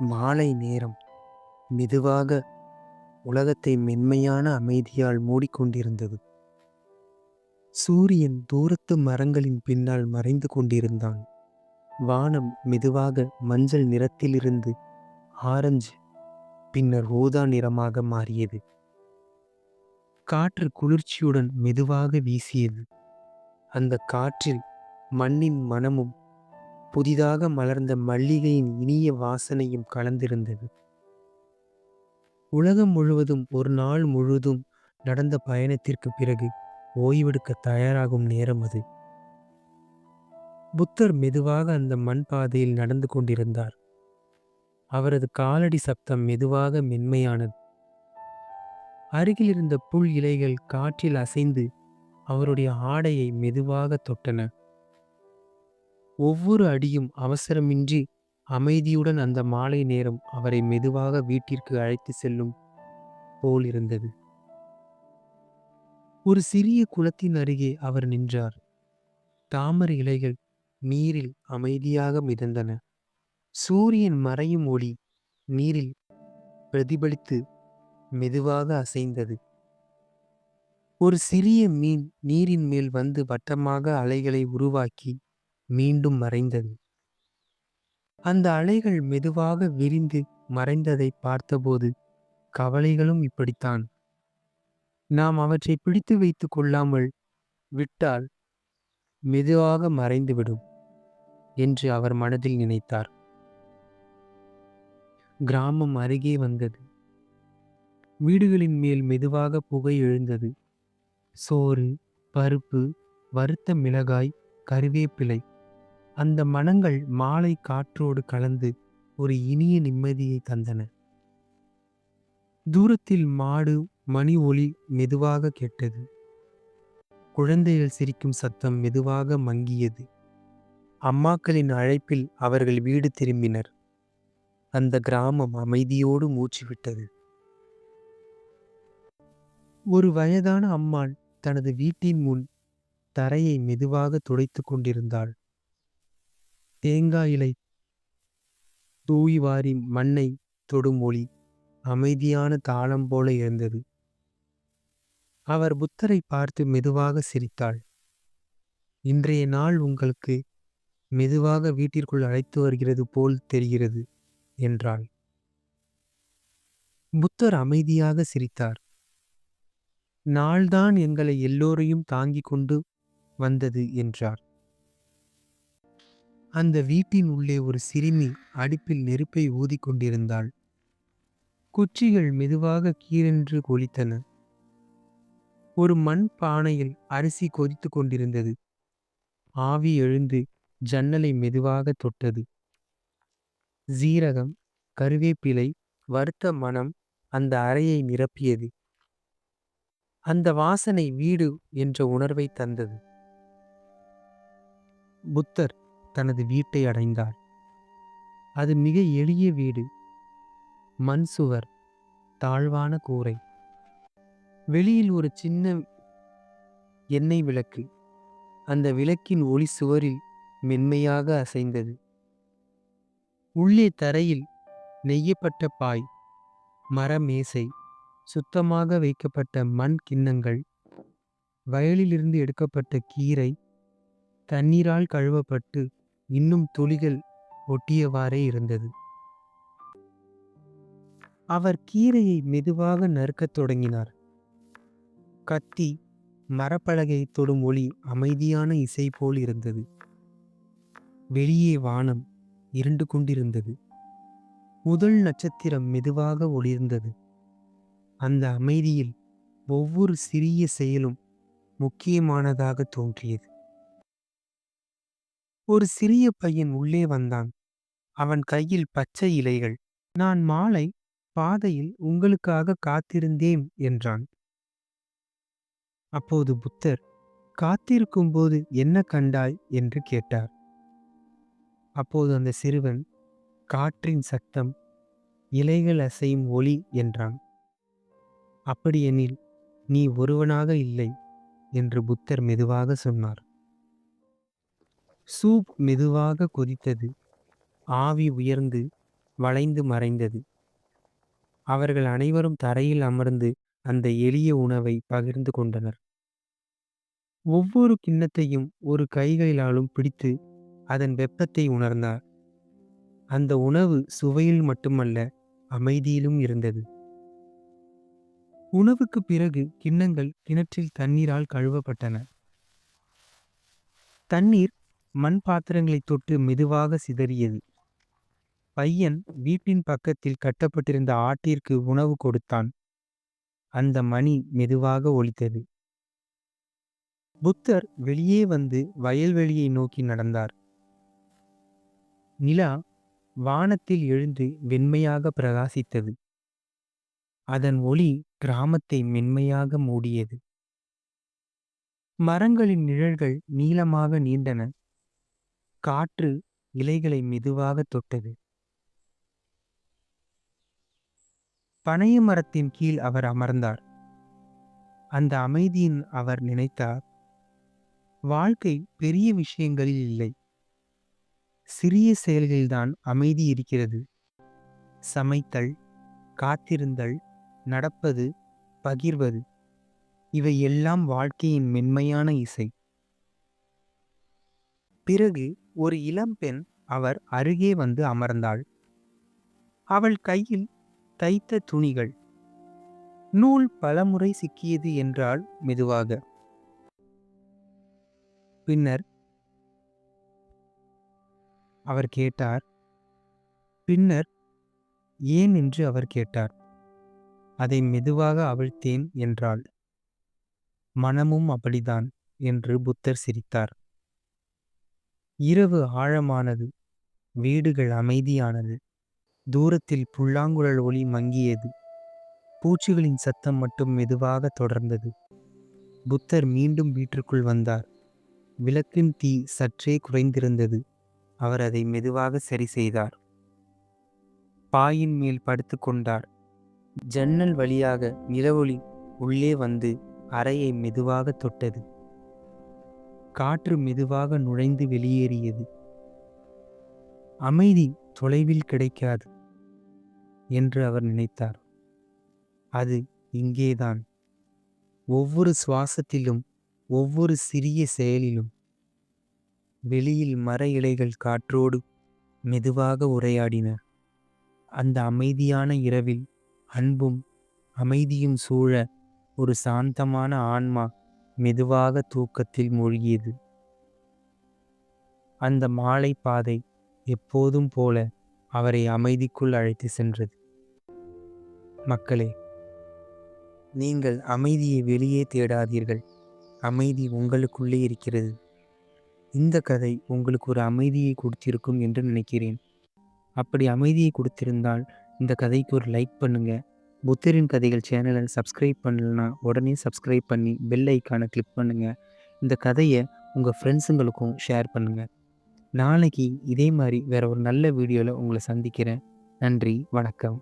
மாலை நேரம் மெதுவாக உலகத்தை மென்மையான அமைதியால் மூடிக்கொண்டிருந்தது. சூரியன் தூரத்து மரங்களின் பின்னால் மறைந்து கொண்டிருந்தான். வானம் மெதுவாக மஞ்சள் நிறத்திலிருந்து ஆரஞ்சு, பின்னர் ஊதா நிறமாக மாறியது. காற்று குளிர்ச்சியுடன் மெதுவாக வீசியது. அந்த காற்றில் மண்ணின் மணமும் புதிதாக மலர்ந்த மல்லிகையின் இனிய வாசனையும் கலந்திருந்தது. உலகம் முழுவதும் ஒரு நாள் முழுதும் நடந்த பயணத்திற்கு பிறகு ஓய்வெடுக்க தயாராகும் நேரம் அது. புத்தர் மெதுவாக அந்த மண் பாதையில் நடந்து கொண்டிருந்தார். அவரது காலடி சப்தம் மெதுவாக மென்மையானது. அருகில் இருந்த புல் இலைகள் காற்றில் அசைந்து அவருடைய ஆடையை மெதுவாக தொட்டன. ஒவ்வொரு அடியும் அவசரமின்றி அமைதியுடன் அந்த மாலை நேரம் அவரை மெதுவாக வீட்டிற்கு அழைத்து செல்லும் போல் இருந்தது. ஒரு சிறிய குளத்தின் அருகே அவர் நின்றார். தாமரை இலைகள் நீரில் அமைதியாக மிதந்தன. சூரியன் மறையும் ஒளி நீரில் பிரதிபலித்து மெதுவாக அசைந்தது. ஒரு சிறிய மீன் நீரின் மேல் வந்து வட்டமாக அலைகளை உருவாக்கி மீண்டும் மறைந்தது. அந்த அலைகள் மெதுவாக விரிந்து மறைந்ததை பார்த்தபோது கவலைகளும் இப்படித்தான். நாம் அவற்றை பிடித்து வைத்துக் கொள்ளாமல் விட்டால் மெதுவாக மறைந்துவிடும் என்று அவர் மனதில் நினைத்தார். கிராமம் அருகே வந்தது. வீடுகளின் மேல் மெதுவாக புகை எழுந்தது. சோறு, பருப்பு, வறுத்த மிளகாய், கறிவேப்பிலை, அந்த மணங்கள் மாலை காற்றோடு கலந்து ஒரு இனிய நிம்மதியை தந்தன. தூரத்தில் மாடு மணி ஒலி மெதுவாக கேட்டது. குழந்தைகள் சிரிக்கும் சத்தம் மெதுவாக மங்கியது. அம்மாக்களின் அழைப்பில் அவர்கள் வீடு திரும்பினர். அந்த கிராமம் அமைதியோடு மூச்சுவிட்டது. ஒரு வயதான அம்மாள் தனது வீட்டின் முன் தரையை மெதுவாக துடைத்துக் கொண்டிருந்தாள். தேங்காய் இலை தூவி வாரி மண்ணை தொடும் ஒளி அமைதியான தாளம் போல இருந்தது. அவர் புத்தரை பார்த்து மெதுவாக சிரித்தாள். இன்றைய நாள் உங்களுக்கு மெதுவாக வீட்டிற்குள் அழைத்து வருகிறது போல் தெரிகிறது என்றாள். புத்தர் அமைதியாக சிரித்தார். நாள்தான் எங்களை எல்லோரையும் தாங்கிக் கொண்டு வந்தது என்றார். அந்த வீட்டின் உள்ளே ஒரு சிறுமி அடுப்பில் நெருப்பை ஊதிக் கொண்டிருந்தாள். குச்சிகள் மெதுவாக கீறென்று கொளித்தன. ஒரு மண் பானையில் அரிசி கொதித்து கொண்டிருந்தது. ஆவி எழுந்து ஜன்னலை மெதுவாக தொட்டது. சீரகம், கருவேப்பிலை, வறுத்த மணம் அந்த அறையை நிரப்பியது. அந்த வாசனை வீடு என்ற உணர்வை தந்தது. புத்தர் தனது வீட்டை அடைந்தார். அது மிக எளிய வீடு. மண் சுவர், தாழ்வான கூரை. வெளியில் ஒரு சின்ன எண்ணெய் விளக்கு. அந்த விளக்கின் ஒளி சுவரில் மென்மையாக அசைந்தது. உள்ளே தரையில் நெய்யப்பட்ட பாய், மர மேசை, சுத்தமாக வைக்கப்பட்ட மண் கிண்ணங்கள், வயலிலிருந்து எடுக்கப்பட்ட கீரை, தண்ணீரால் கழுவப்பட்டு இன்னும் துளிகள் ஒட்டியவாறே இருந்தது. அவர் கீரையை மெதுவாக நறுக்கத் தொடங்கினார். கத்தி மரப்பலகை தொடும் ஒளி அமைதியான இசை போல் இருந்தது. வெளியே வானம் இருண்டு கொண்டிருந்தது. முதல் நட்சத்திரம் மெதுவாக ஒளிர்ந்தது. அந்த அமைதியில் ஒவ்வொரு சிறிய செயலும் முக்கியமானதாக தோன்றியது. ஒரு சிறிய பையன் உள்ளே வந்தான். அவன் கையில் பச்சை இலைகள். நான் மாலை பாதையில் உங்களுக்காக காத்திருந்தேன் என்றான். அப்போது புத்தர், காத்திருக்கும்போது என்ன கண்டாய் என்று கேட்டார். அப்போது அந்த சிறுவன், காற்றின் சத்தம், இலைகள் அசையும் ஒளி என்றான். அப்படியெனில் நீ ஒருவனாக இல்லை என்று புத்தர் மெதுவாக சொன்னார். சூப் மெதுவாக கொதித்தது. ஆவி உயர்ந்து வளைந்து மறைந்தது. அவர்கள் அனைவரும் தரையில் அமர்ந்து அந்த எளிய உணவை பகிர்ந்து கொண்டனர். ஒவ்வொரு கிண்ணத்தையும் ஒரு கைகளாலும் பிடித்து அதன் வெப்பத்தை உணர்ந்தார். அந்த உணவு சுவையில் மட்டுமல்ல, அமைதியிலும் இருந்தது. உணவுக்கு பிறகு கிண்ணங்கள் கிணற்றில் தண்ணீரால் கழுவப்பட்டன. தண்ணீர் மண் பாத்திரங்களை தொட்டு மெதுவாக சிதறியது. பையன் வீட்டின் பக்கத்தில் கட்டப்பட்டிருந்த ஆட்டிற்கு உணவு கொடுத்தான். அந்த மணி மெதுவாக ஒலித்தது. புத்தர் வெளியே வந்து வயல்வெளியை நோக்கி நடந்தார். நிலா வானத்தில் எழுந்து வெண்மையாக பிரகாசித்தது. அதன் ஒளி கிராமத்தை மென்மையாக மூடியது. மரங்களின் நிழல்கள் நீளமாக நீண்டன. காற்று இலைகளை மெதுவாக தொட்டது. பனைய மரத்தின் கீழ் அவர் அமர்ந்தார். அந்த அமைதியின் அவர் நினைத்தார், வாழ்க்கை பெரிய விஷயங்களில் இல்லை, சிறிய செயல்களில்தான் அமைதி இருக்கிறது. சமைத்தல், காத்திருந்தல், நடப்பது, பகிர்வது, இவை எல்லாம் வாழ்க்கையின் மென்மையான இசை. பிறகு ஒரு இளம்பெண் அவர் அருகே வந்து அமர்ந்தாள். அவள் கையில் தைத்த துணிகள். நூல் பலமுறை சிக்கியது என்றால் மெதுவாக. பின்னர் அவர் கேட்டார். பின்னர் ஏன் என்று அவர் கேட்டார். அதை மெதுவாக அவிழ்த்தேன் என்றாள். மனமும் அப்படிதான் என்று புத்தர் சிரித்தார். இரவு ஆழமானது. வீடுகள் அமைதியானது. தூரத்தில் புல்லாங்குழல் ஒளி மங்கியது. பூச்சிகளின் சத்தம் மட்டும் மெதுவாக தொடர்ந்தது. புத்தர் மீண்டும் வீட்டிற்குள் வந்தார். விளக்கின் தீ சற்றே குறைந்திருந்தது. அவர் அதை மெதுவாக சரி செய்தார். பாயின் மேல் படுத்து கொண்டார். ஜன்னல் வழியாக நிலவொளி உள்ளே வந்து அறையை மெதுவாக தொட்டது. காற்று மெதுவாக நுழைந்து வெளியேறியது. அமைதி தொலைவில் கிடைக்காது என்று அவர் நினைத்தார். அது இங்கேதான், ஒவ்வொரு சுவாசத்திலும், ஒவ்வொரு சிறிய செயலிலும். வெளியில் மர இலைகள் காற்றோடு மெதுவாக உரையாடின. அந்த அமைதியான இரவில் அன்பும் அமைதியும் சூழ ஒரு சாந்தமான ஆன்மா மெதுவாக தூக்கத்தில் மூழ்கியது. அந்த மாலை பாதை எப்போதும் போல அவரை அமைதிக்குள் அழைத்து சென்றது. மக்களே, நீங்கள் அமைதியை வெளியே தேடாதீர்கள். அமைதி உங்களுக்குள்ளே இருக்கிறது. இந்த கதை உங்களுக்கு ஒரு அமைதியை கொடுத்திருக்கும் என்று நினைக்கிறேன். அப்படி அமைதியை கொடுத்திருந்தால் இந்த கதைக்கு ஒரு லைக் பண்ணுங்க. புத்தரின் கதைகள் சேனலை சப்ஸ்கிரைப் பண்ணலன்னா உடனே சப்ஸ்கிரைப் பண்ணி பெல் ஐக்கானை கிளிக் பண்ணுங்க. இந்த கதையை உங்கள் ஃப்ரெண்ட்ஸுங்களுக்கும் ஷேர் பண்ணுங்க. நாளைக்கு இதே மாதிரி வேற ஒரு நல்ல வீடியோவில் உங்களை சந்திக்கிறேன். நன்றி, வணக்கம்.